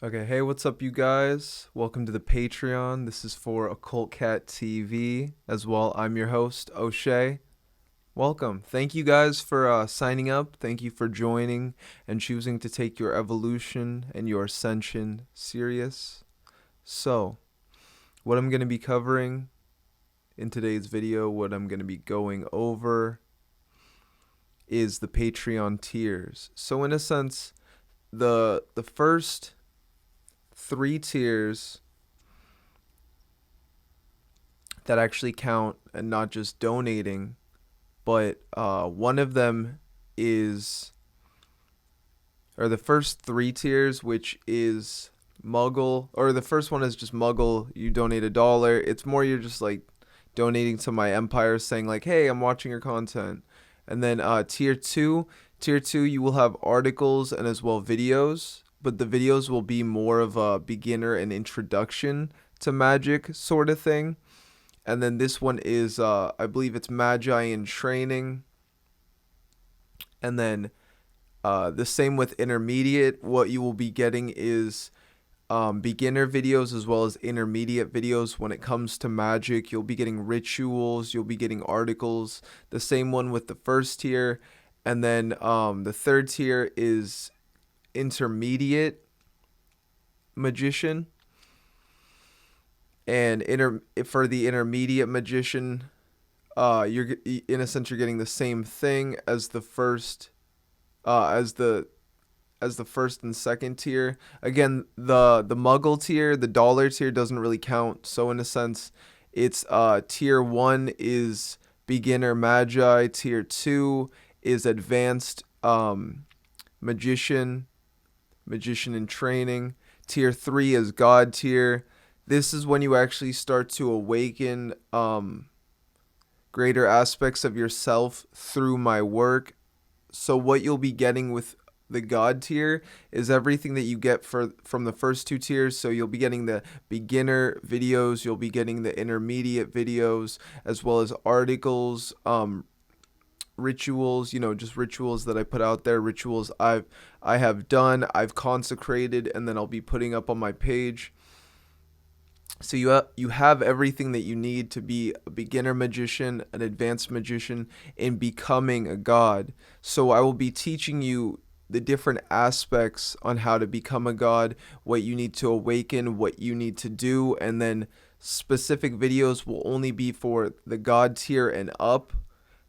Okay, hey, what's up, you guys? Welcome to the Patreon. This is for OccultCatTv as well. I'm your host, O'Shea. Welcome. Thank you guys for signing up. Thank you for joining and choosing to take your evolution and your ascension serious. So, what I'm going to be covering in today's video, what I'm going to be going over is the Patreon tiers. So, in a sense, the first 3 tiers that actually count and not just donating, but one of them is, or the first 3 tiers, which is Muggle, or the first one is just Muggle. You donate $1. It's more you're just like donating to my empire, saying like, hey, I'm watching your content. And then tier two, you will have articles and as well videos, but the videos will be more of a beginner and introduction to magic sort of thing. And then this one is, I believe it's Magi in Training. And then the same with Intermediate. What you will be getting is beginner videos as well as intermediate videos. When it comes to magic, you'll be getting rituals, you'll be getting articles. The same one with the first tier. And then the third tier is Intermediate Magician. And for the intermediate magician, you're in a sense you're getting the same thing as the first, as the first and second tier. Again, the Muggle tier, the dollar tier doesn't really count. So in a sense, it's tier 1 is beginner magi, tier 2 is advanced magician in training, tier 3 is god tier. This is when you actually start to awaken greater aspects of yourself through my work. So what you'll be getting with the god tier is everything that you get from the first 2 tiers. So you'll be getting the beginner videos, you'll be getting the intermediate videos, as well as articles, rituals, just rituals that I put out there, rituals I have done, I've consecrated, and then I'll be putting up on my page. So you have everything that you need to be a beginner magician, an advanced magician, and becoming a god. So I will be teaching you the different aspects on how to become a god, what you need to awaken, what you need to do, and then specific videos will only be for the god tier and up,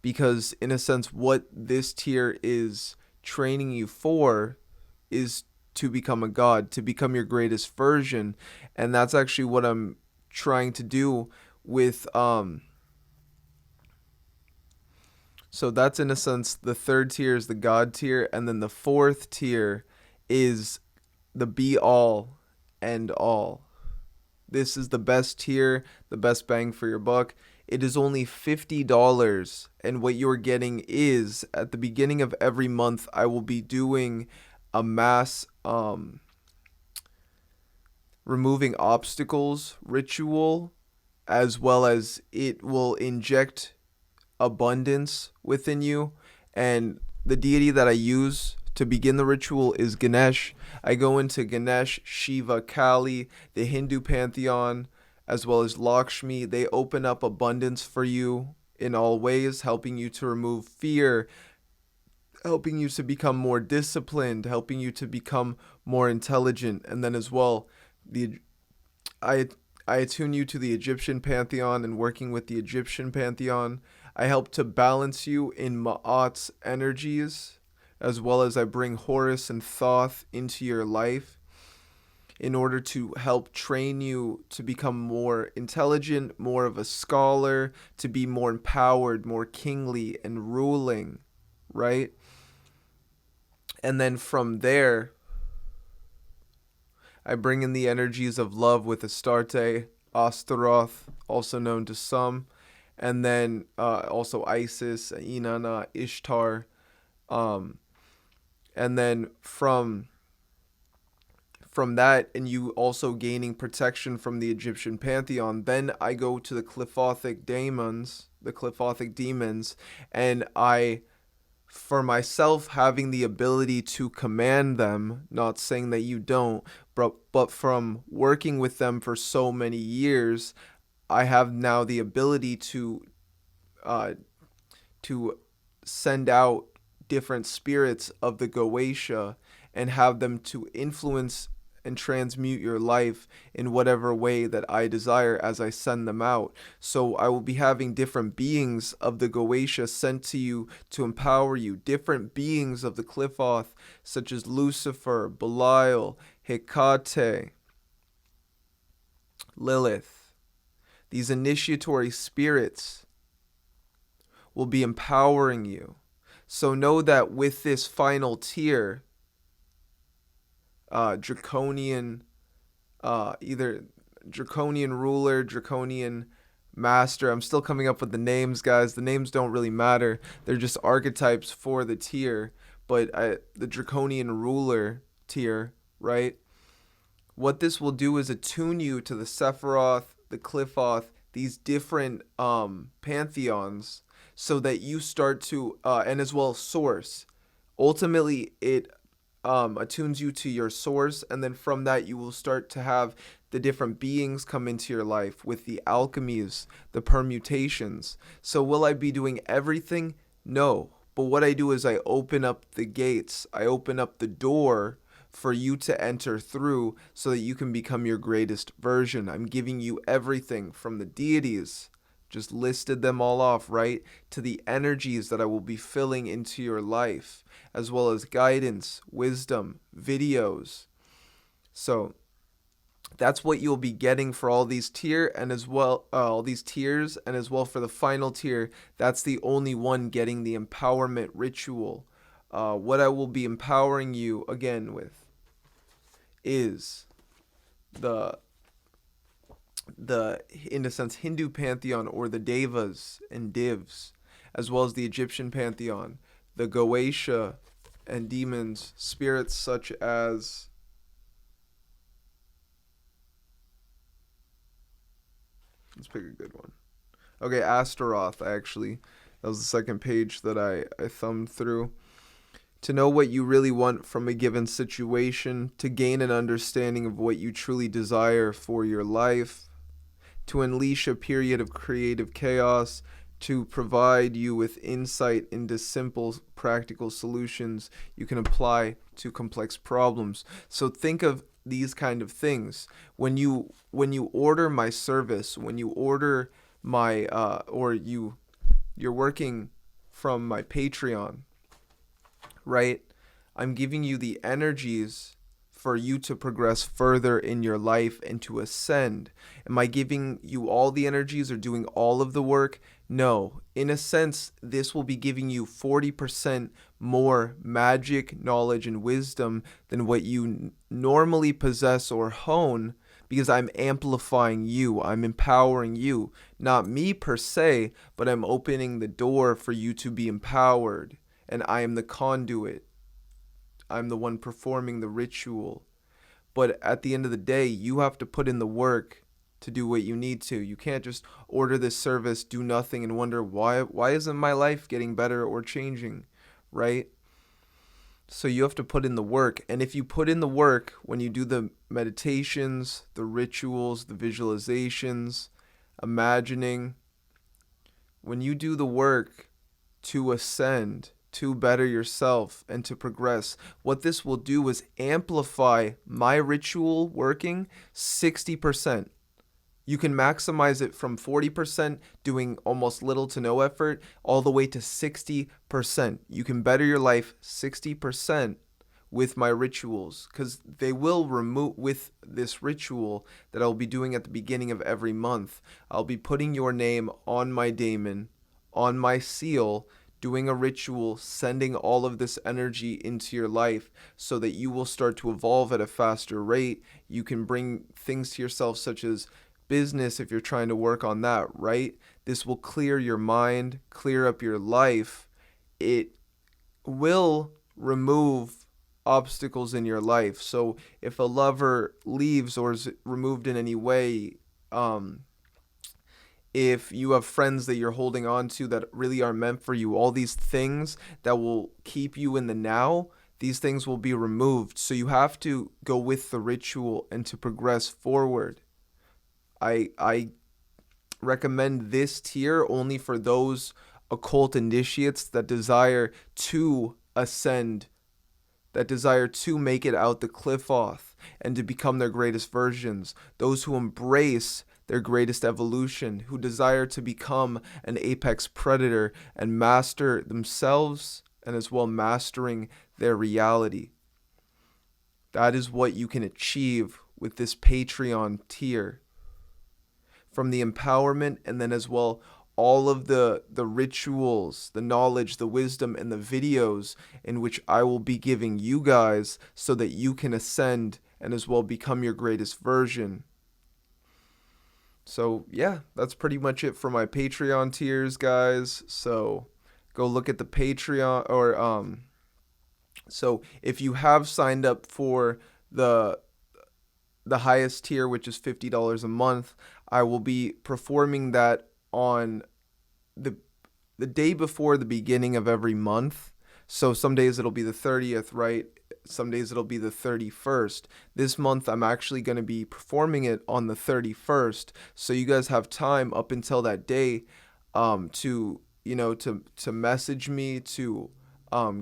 because in a sense what this tier is training you for is to become a god, to become your greatest version. And that's actually what I'm trying to do with so that's in a sense the third tier is the god tier, and then the fourth tier is the be all end all. This is the best tier, the best bang for your buck. It is only $50, and what you're getting is at the beginning of every month I will be doing a mass removing obstacles ritual, as well as it will inject abundance within you. And the deity that I use to begin the ritual is Ganesh. I go into Ganesh, Shiva, Kali, the Hindu pantheon, as well as Lakshmi. They open up abundance for you in all ways, helping you to remove fear, helping you to become more disciplined, helping you to become more intelligent. And then as well, the I I attune you to the Egyptian pantheon, and working with the Egyptian pantheon, I help to balance you in Ma'at's energies, as well as I bring Horus and Thoth into your life in order to help train you to become more intelligent, more of a scholar, to be more empowered, more kingly and ruling, right? And then from there, I bring in the energies of love with Astarte, Astaroth, also known to some, and then also Isis, Inanna, Ishtar, and then from that, and you also gaining protection from the Egyptian pantheon, then I go to the Clifothic demons, and I, for myself, having the ability to command them, not saying that you don't, but from working with them for so many years, I have now the ability uh, to send out different spirits of the Goetia and have them to influence and transmute your life in whatever way that I desire as I send them out. So I will be having different beings of the Goetia sent to you to empower you, different beings of the Qliphoth, such as Lucifer, Belial, Hecate, Lilith. These initiatory spirits will be empowering you. So know that with this final tier, draconian, either draconian ruler, draconian master. I'm still coming up with the names, guys. The names don't really matter. They're just archetypes for the tier. But the draconian ruler tier, right? What this will do is attune you to the Sephiroth, the Qliphoth, these different pantheons, so that you start to, and as well source. Ultimately, it attunes you to your source, and then from that you will start to have the different beings come into your life with the alchemies, the permutations. So will I be doing everything? No. But what I do is I open up the gates, I open up the door for you to enter through so that you can become your greatest version. I'm giving you everything from the deities, just listed them all off, right, to the energies that I will be filling into your life, as well as guidance, wisdom, videos. So that's what you'll be getting for all these tier and as well all these tiers, and as well for the final tier, that's the only one getting the empowerment ritual. What I will be empowering you again with is the in a sense Hindu pantheon, or the devas and divs, as well as the Egyptian pantheon, the Goetia and demons, spirits such as let's pick a good one. Okay, Astaroth, actually. That was the second page that I thumbed through. To know what you really want from a given situation, to gain an understanding of what you truly desire for your life, to unleash a period of creative chaos, to provide you with insight into simple, practical solutions you can apply to complex problems. So think of these kind of things. When you order my service, when you order my you're working from my Patreon, right? I'm giving you the energies for you to progress further in your life and to ascend. Am I giving you all the energies or doing all of the work? No. In a sense, this will be giving you 40% more magic, knowledge, and wisdom than what you normally possess or hone, because I'm amplifying you. I'm empowering you. Not me per se, but I'm opening the door for you to be empowered. And I am the conduit. I'm the one performing the ritual. But at the end of the day, you have to put in the work to do what you need to. You can't just order this service, do nothing, and wonder why isn't my life getting better or changing, right? So you have to put in the work. And if you put in the work when you do the meditations, the rituals, the visualizations, imagining, when you do the work to ascend, to better yourself, and to progress, what this will do is amplify my ritual working 60%. You can maximize it from 40%, doing almost little to no effort, all the way to 60%. You can better your life 60% with my rituals, because they will remove, with this ritual that I'll be doing at the beginning of every month, I'll be putting your name on my daemon, on my seal, doing a ritual, sending all of this energy into your life so that you will start to evolve at a faster rate. You can bring things to yourself such as business if you're trying to work on that, right? This will clear your mind, clear up your life. It will remove obstacles in your life. So if a lover leaves or is removed in any way, if you have friends that you're holding on to that really aren't meant for you, all these things that will keep you in the now, these things will be removed. So you have to go with the ritual and to progress forward. I recommend this tier only for those occult initiates that desire to ascend, that desire to make it out the cliff off and to become their greatest versions, those who embrace their greatest evolution, who desire to become an apex predator and master themselves and as well mastering their reality. That is what you can achieve with this Patreon tier. From the empowerment and then as well all of the rituals, the knowledge, the wisdom, and the videos in which I will be giving you guys so that you can ascend and as well become your greatest version. So yeah, that's pretty much it for my Patreon tiers, guys. So go look at the Patreon, or so if you have signed up for the highest tier, which is $50 a month, I will be performing that on the day before the beginning of every month. So some days it'll be the 30th, right? Some days it'll be the 31st. This month I'm actually going to be performing it on the 31st. So you guys have time up until that day to, you know, to message me, to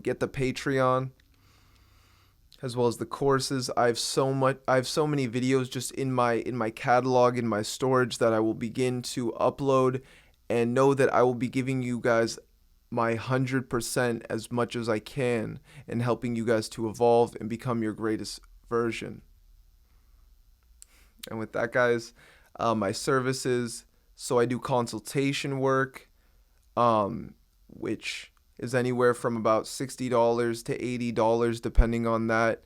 get the Patreon as well as the courses. I have so many videos just in my catalog, in my storage, that I will begin to upload, and know that I will be giving you guys my 100% as much as I can in helping you guys to evolve and become your greatest version. And with that, guys, my services, so I do consultation work, which is anywhere from about $60 to $80 depending on that.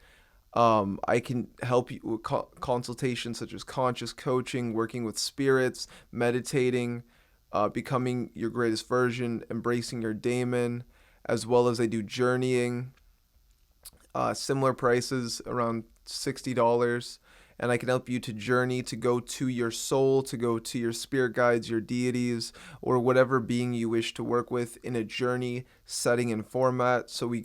I can help you with consultations such as conscious coaching, working with spirits, meditating, becoming your greatest version, embracing your daemon, as well as I do journeying. Similar prices, around $60. And I can help you to journey, to go to your soul, to go to your spirit guides, your deities, or whatever being you wish to work with in a journey setting and format. So we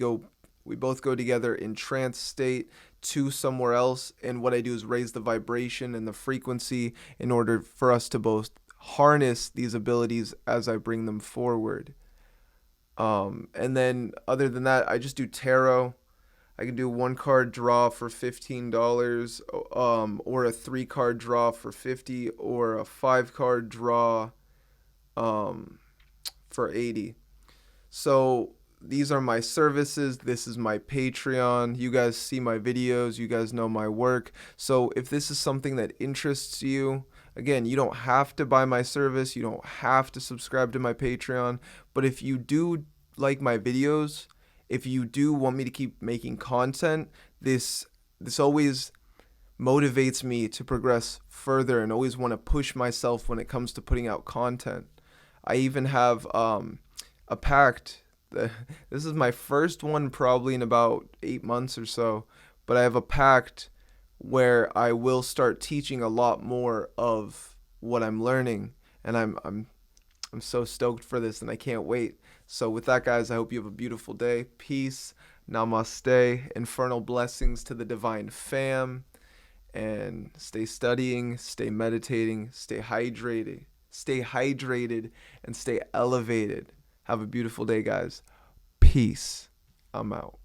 both go together in trance state to somewhere else. And what I do is raise the vibration and the frequency in order for us to both harness these abilities as I bring them forward. And then other than that, I just do tarot. I can do a 1-card draw for $15, or a 3-card draw for $50, or a 5-card draw for $80. So these are my services. This is my Patreon. You guys see my videos. You guys know my work. So if this is something that interests you, again, you don't have to buy my service. You don't have to subscribe to my Patreon. But if you do like my videos, if you do want me to keep making content, this always motivates me to progress further and always want to push myself when it comes to putting out content. I even have a pact. This is my first one probably in about 8 months or so, but I have a pact where I will start teaching a lot more of what I'm learning, and I'm so stoked for this, and I can't wait. So with that, guys, I hope you have a beautiful day. Peace, namaste, infernal blessings to the divine fam, and stay studying, stay meditating, stay hydrated, and stay elevated. Have a beautiful day, guys. Peace. I'm out.